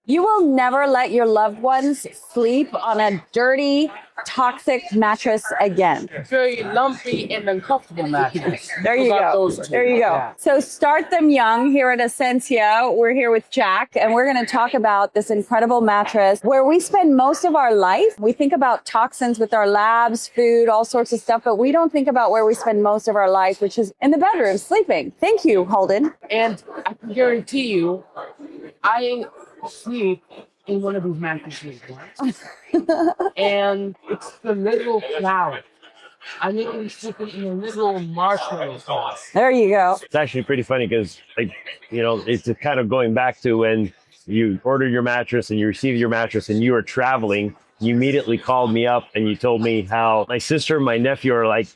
You will never let your loved ones sleep on a dirty, toxic mattress again. Very lumpy and uncomfortable mattress. There you go. There you go. Yeah. So start them young here at Essentia. We're here with Jack, and we're going to talk about this incredible mattress where we spend most of our life. We think about toxins with our labs, food, all sorts of stuff, but we don't think about where we spend most of our life, which is in the bedroom, sleeping. Thank you, Holden. And I can guarantee you, I sleep in one of these mattresses once. And it's the little flower. I literally sleeping in a little marshmallow sauce. There you go. It's actually pretty funny because, like, you know, it's kind of going back to when you ordered your mattress and you received your mattress and you were traveling. You immediately called me up and you told me how my sister and my nephew are like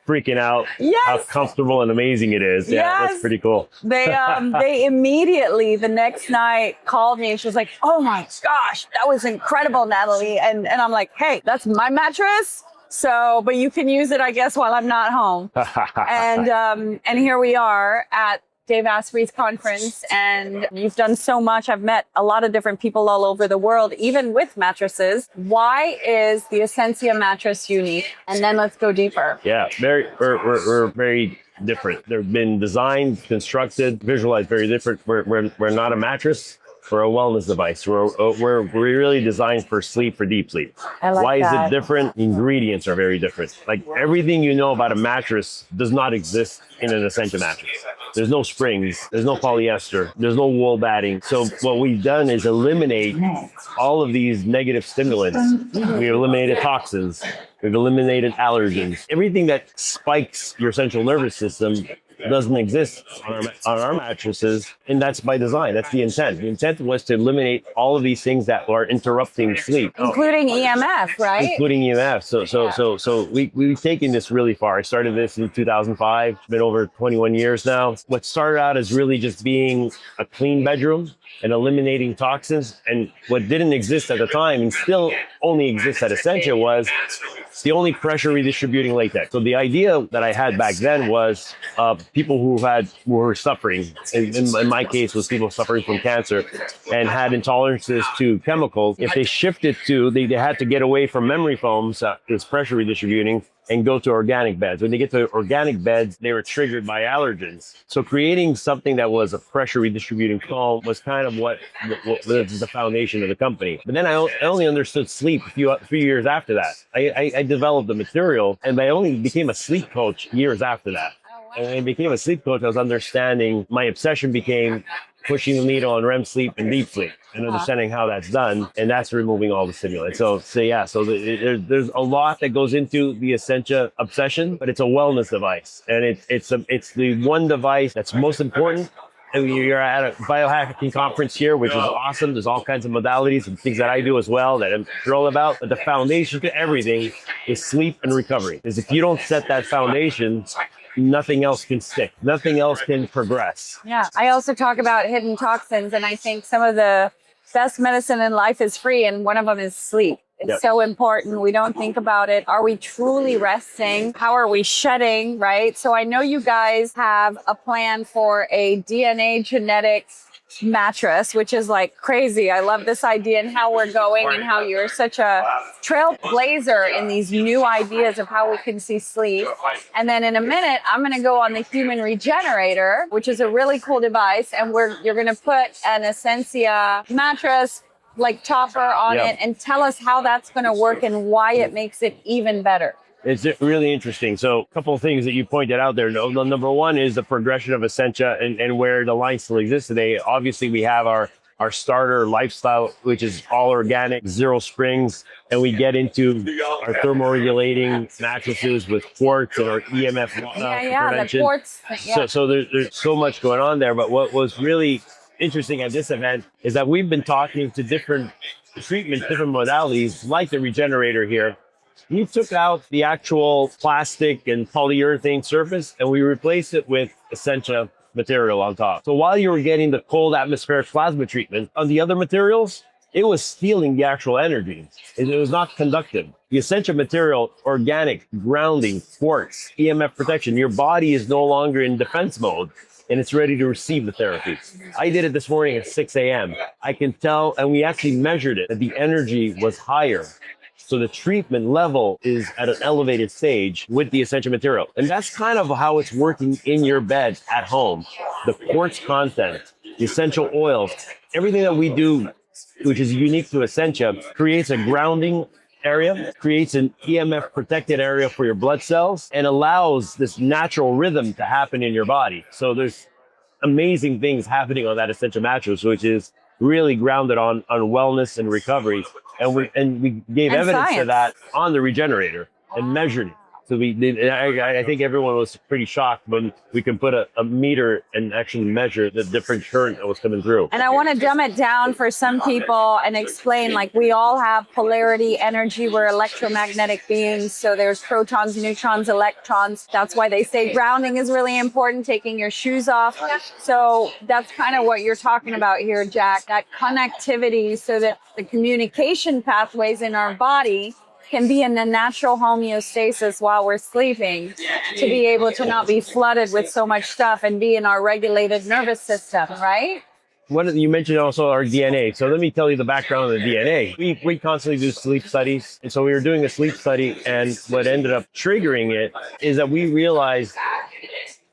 freaking out, how comfortable and amazing it is. Yeah, that's pretty cool. They immediately the next night called me and she was like, "Oh my gosh, that was incredible, Natalie." And I'm like, "Hey, that's my mattress. So, but you can use it, I guess, while I'm not home." And here we are at Dave Asprey's conference, and you've done so much. I've met a lot of different people all over the world, even with mattresses. Why is the Essentia mattress unique? And then let's go deeper. Yeah, we're very different. They've been designed, constructed, visualized very different. We're not a mattress. We're a wellness device. We're really designed for sleep, for deep sleep. I like Why that. is it different? Ingredients are very different. Like everything you know about a mattress does not exist in an Essentia mattress. There's no springs, there's no polyester, there's no wool batting. So what we've done is eliminate all of these negative stimulants. We've eliminated toxins. We've eliminated allergens. Everything that spikes your central nervous system doesn't exist on our mattresses, and that's by design. That's the intent. The intent was to eliminate all of these things that are interrupting sleep, Including EMF, right? including EMF. So we've taken this really far. I started this in 2005. It's been over 21 years now. What started out as really just being a clean bedroom and eliminating toxins, and what didn't exist at the time and still only exists at Essentia was the only pressure redistributing latex. So the idea that I had back then was people who were suffering, in my case was people suffering from cancer and had intolerances to chemicals. If they shifted to, they had to get away from memory foams, this pressure redistributing, and go to organic beds. When they get to organic beds, they were triggered by allergens. So creating something that was a pressure redistributing foam was kind of what was the foundation of the company. But then I only understood sleep a few years after that. I developed the material, and I only became a sleep coach years after that. And when I became a sleep coach, I was understanding, my obsession became pushing the needle on REM sleep and deep sleep and understanding how that's done. And that's removing all the stimulants. So there's a lot that goes into the Essentia obsession, but it's a wellness device. And it's the one device that's most important. And you're at a biohacking conference here, which is awesome. There's all kinds of modalities and things that I do as well that I'm thrilled about. But the foundation to everything is sleep and recovery. Because if you don't set that foundation, nothing else can stick. Nothing else can progress. Yeah. I also talk about hidden toxins, and I think some of the best medicine in life is free, and one of them is sleep. It's so important. We don't think about it. Are we truly resting? How are we shedding, right? So I know you guys have a plan for a DNA genetics mattress, which is like crazy. I love this idea and how we're going and how you're such a trailblazer in these new ideas of how we can see sleep. And then in a minute, I'm going to go on the human regenerator, which is a really cool device. And you're going to put an Essentia mattress like topper on it, and tell us how that's going to work and why it makes it even better. It's really interesting. So a couple of things that you pointed out there. Number one is the progression of Essentia and where the line still exists today. Obviously, we have our starter lifestyle, which is all organic, zero springs, and we get into our thermoregulating mattresses with quartz and our EMF prevention. The quartz. So there's so much going on there. But what was really interesting at this event is that we've been talking to different treatments, different modalities, like the regenerator here. You took out the actual plastic and polyurethane surface, and we replaced it with Essentia material on top. So while you were getting the cold atmospheric plasma treatment on the other materials, it was stealing the actual energy. It was not conductive. The Essentia material, organic, grounding, quartz, EMF protection, your body is no longer in defense mode. and it's ready to receive the therapy. I did it this morning at 6 a.m. I can tell, and we actually measured it, that the energy was higher. So the treatment level is at an elevated stage with the essential material. And that's kind of how it's working in your bed at home. The quartz content, the essential oils, everything that we do, which is unique to Essentia, creates a grounding area, creates an EMF protected area for your blood cells, and allows this natural rhythm to happen in your body. So there's amazing things happening on that Essentia mattress, which is really grounded on wellness and recovery. And we gave evidence science to that on the regenerator and measured it. So we did. I think everyone was pretty shocked when we can put a meter and actually measure the different current that was coming through. And I want to dumb it down for some people and explain, like, we all have polarity energy. We're electromagnetic beings. So there's protons, neutrons, electrons. That's why they say grounding is really important, taking your shoes off. So that's kind of what you're talking about here, Jack, that connectivity so that the communication pathways in our body can be in a natural homeostasis while we're sleeping, to be able to not be flooded with so much stuff and be in our regulated nervous system, right? You mentioned also our DNA. So let me tell you the background of the DNA. We constantly do sleep studies. And so we were doing a sleep study, and what ended up triggering it is that we realized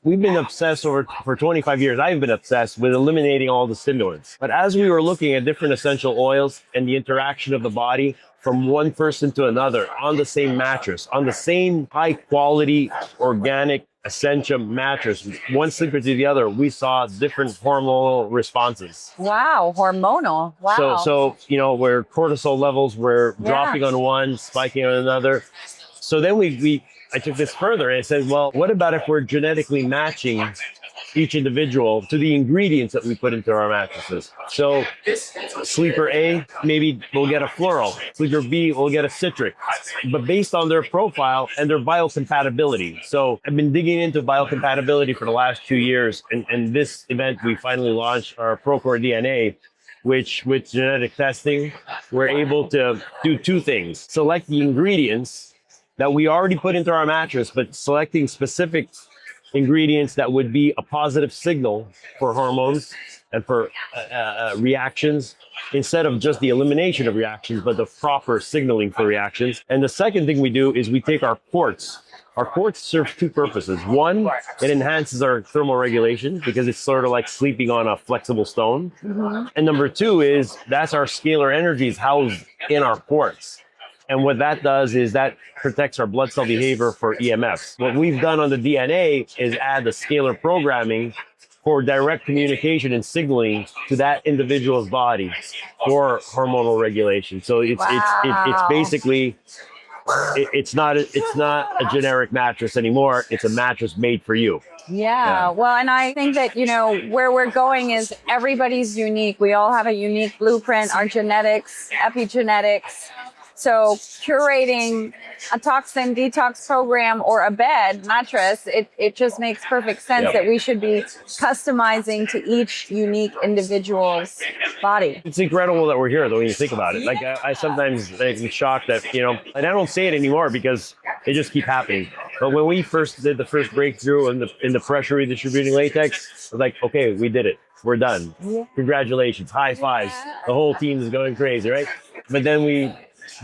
we've been obsessed for 25 years. I've been obsessed with eliminating all the stimulants. But as we were looking at different essential oils and the interaction of the body from one person to another on the same mattress, on the same high quality organic Essentia mattress, one sleeper to the other, we saw different hormonal responses. Wow, hormonal. Wow. So where cortisol levels were dropping on one, spiking on another. So then I took this further and I said, well, what about if we're genetically matching each individual to the ingredients that we put into our mattresses? So sleeper A, maybe we'll get a floral. Sleeper B, we'll get a citric, but based on their profile and their biocompatibility. So I've been digging into biocompatibility for the last 2 years. And this event, we finally launched our ProCor DNA, which with genetic testing, we're able to do two things: select the ingredients that we already put into our mattress, but selecting specific ingredients that would be a positive signal for hormones and for reactions, instead of just the elimination of reactions, but the proper signaling for reactions. And the second thing we do is we take our quartz. Our quartz serves two purposes. One, it enhances our thermoregulation because it's sort of like sleeping on a flexible stone. Mm-hmm. And number two is that's our scalar energies housed in our quartz. And what that does is that protects our blood cell behavior for EMFs. What we've done on the DNA is add the scalar programming for direct communication and signaling to that individual's body for hormonal regulation. So it's basically, it's not a generic mattress anymore. It's a mattress made for you. Yeah. Well, and I think that, where we're going is everybody's unique. We all have a unique blueprint, our genetics, epigenetics. So curating a toxin detox program or a bed mattress, it just makes perfect sense that we should be customizing to each unique individual's body. It's incredible that we're here, though, when you think about it. Like I sometimes am shocked that, and I don't say it anymore because they just keep happening. But when we first did the first breakthrough in the pressure redistributing latex, I was like, okay, we did it. We're done. Yeah. Congratulations. High fives. Yeah. The whole team is going crazy, right? But then we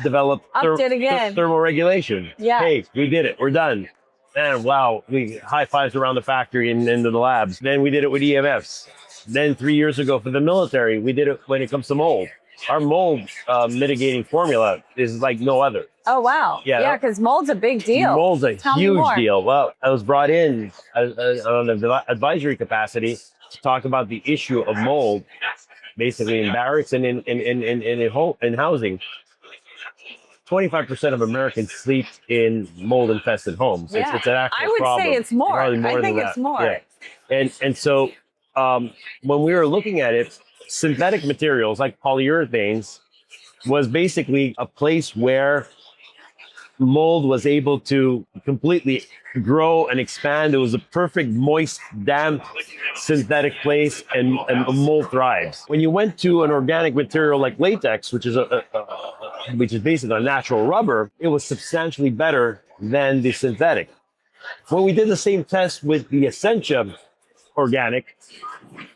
develop thermoregulation. Yeah. Hey, we did it. We're done. And wow, we high fives around the factory and into the labs. Then we did it with EMFs. Then 3 years ago for the military, we did it when it comes to mold. Our mold mitigating formula is like no other. Oh, wow. Yeah, because mold's a big deal. Mold's a huge deal. Well, I was brought in on an advisory capacity to talk about the issue of mold, basically in barracks and in housing. 25% of Americans sleep in mold-infested homes. Yeah. It's an actual I would problem. say it's more. I think it's more. Yeah. And so when we were looking at it, synthetic materials like polyurethanes was basically a place where mold was able to completely grow and expand. It was a perfect, moist, damp, synthetic place, and mold thrives. When you went to an organic material like latex, which is based on natural rubber, it was substantially better than the synthetic. When we did the same test with the Essentia, organic,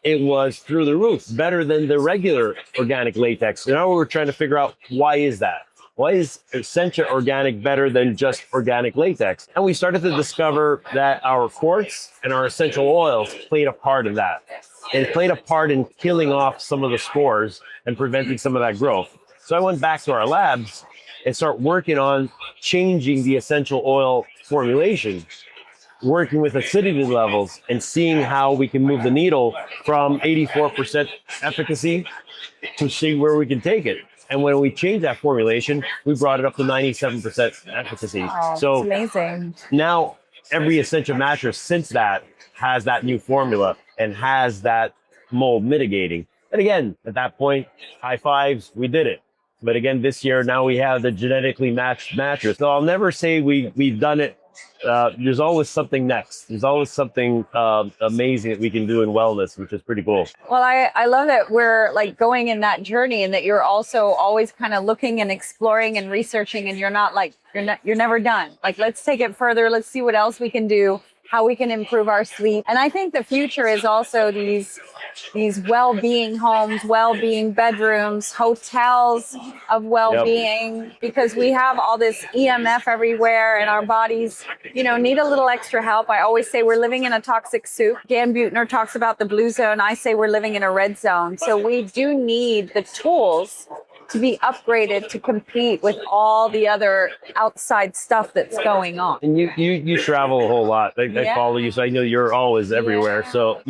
it was through the roof, better than the regular organic latex. Now we're trying to figure out, why is that? Why is Essentia organic better than just organic latex? And we started to discover that our quartz and our essential oils played a part in that. It played a part in killing off some of the spores and preventing some of that growth. So I went back to our labs and started working on changing the essential oil formulation, working with acidity levels and seeing how we can move the needle from 84% efficacy to see where we can take it. And when we changed that formulation, we brought it up to 97% efficacy. Oh, So it's amazing. now every Essentia mattress since that has that new formula and has that mold mitigating. And again, at that point, high fives, we did it. But again, this year, now we have the genetically matched mattress. So I'll never say we've done it. There's always something next. There's always something amazing that we can do in wellness, which is pretty cool. Well, I love that we're like going in that journey, and that you're also always kind of looking and exploring and researching, and you're never done. Like, let's take it further. Let's see what else we can do, how we can improve our sleep. And I think the future is also these well-being homes, well-being bedrooms, hotels of well-being, because we have all this EMF everywhere and our bodies, need a little extra help. I always say we're living in a toxic soup. Dan Buettner talks about the blue zone. I say we're living in a red zone. So we do need the tools to be upgraded to compete with all the other outside stuff that's going on. And you travel a whole lot. I follow you, so I know you're always everywhere. Yeah. So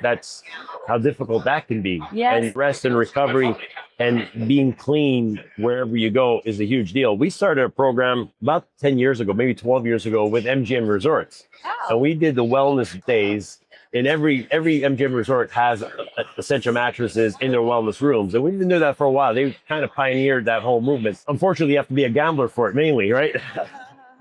that's how difficult that can be. Yes. And rest and recovery and being clean wherever you go is a huge deal. We started a program about 10 years ago, maybe 12 years ago, with MGM Resorts. Oh. And we did the wellness days. And every MGM resort has Essentia mattresses in their wellness rooms. And we've been doing that for a while. They kind of pioneered that whole movement. Unfortunately, you have to be a gambler for it mainly, right?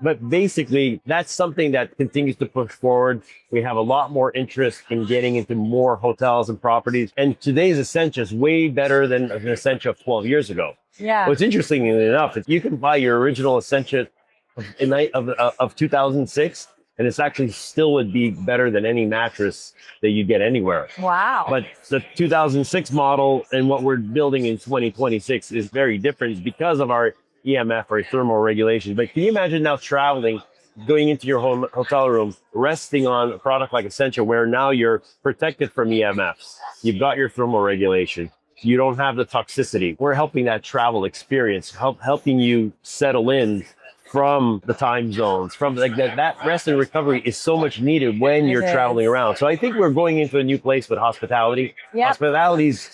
But basically, that's something that continues to push forward. We have a lot more interest in getting into more hotels and properties. And today's Essentia is way better than an Essentia of 12 years ago. Yeah. What's interesting enough is you can buy your original Essentia of 2006, and it's actually still would be better than any mattress that you get anywhere. Wow. But the 2006 model and what we're building in 2026 is very different because of our EMF or thermal regulation. But can you imagine now traveling, going into your home hotel room, resting on a product like Essentia, where now you're protected from EMFs. You've got your thermal regulation. You don't have the toxicity. We're helping that travel experience, helping you settle in from the time zones, from like that rest and recovery is so much needed when you're traveling around. So I think we're going into a new place with hospitality. Yep. Hospitality's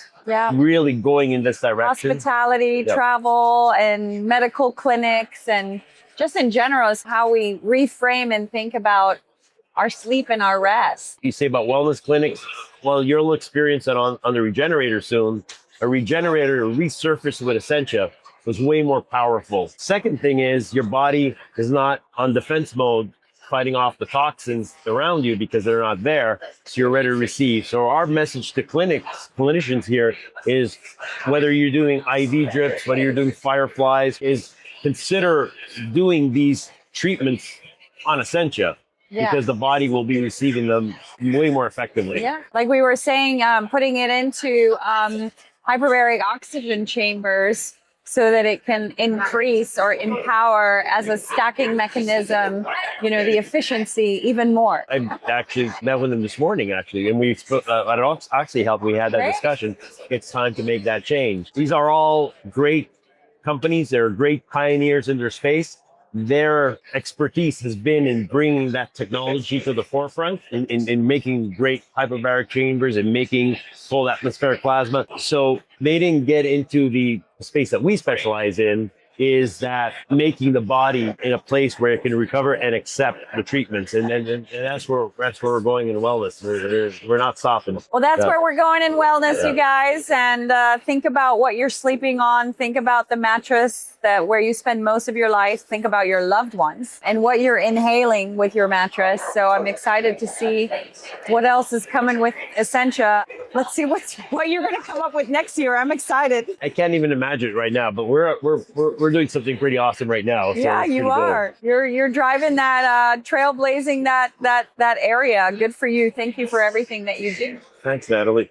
really going in this direction. Hospitality, travel, and medical clinics, and just in general is how we reframe and think about our sleep and our rest. You say about wellness clinics, well, you'll experience that on the regenerator soon. A regenerator resurfaced with Essentia was way more powerful. Second thing is your body is not on defense mode fighting off the toxins around you because they're not there, so you're ready to receive. So our message to clinicians here is, whether you're doing IV drips, whether you're doing fireflies, is consider doing these treatments on Essentia. Yeah. Because the body will be receiving them way more effectively. Yeah, like we were saying, putting it into hyperbaric oxygen chambers so that it can increase or empower as a stacking mechanism, the efficiency even more. I actually met with them this morning, and we spoke at Oxy Health. We had that discussion. It's time to make that change. These are all great companies. They're great pioneers in their space. Their expertise has been in bringing that technology to the forefront, in making great hyperbaric chambers and making full atmospheric plasma. So they didn't get into the space that we specialize in, is that making the body in a place where it can recover and accept the treatments. And that's where we're going in wellness. We're not stopping. Well, that's where we're going in wellness, you guys. And think about what you're sleeping on. Think about the mattress where you spend most of your life. Think about your loved ones and what you're inhaling with your mattress. So I'm excited to see what else is coming with Essentia. Let's see what you're going to come up with next year. I'm excited. I can't even imagine it right now, but we're we're doing something pretty awesome right now. So Yeah, it's pretty you cool. are. You're driving that, trailblazing that area. Good for you. Thank you for everything that you do. Thanks, Natalie.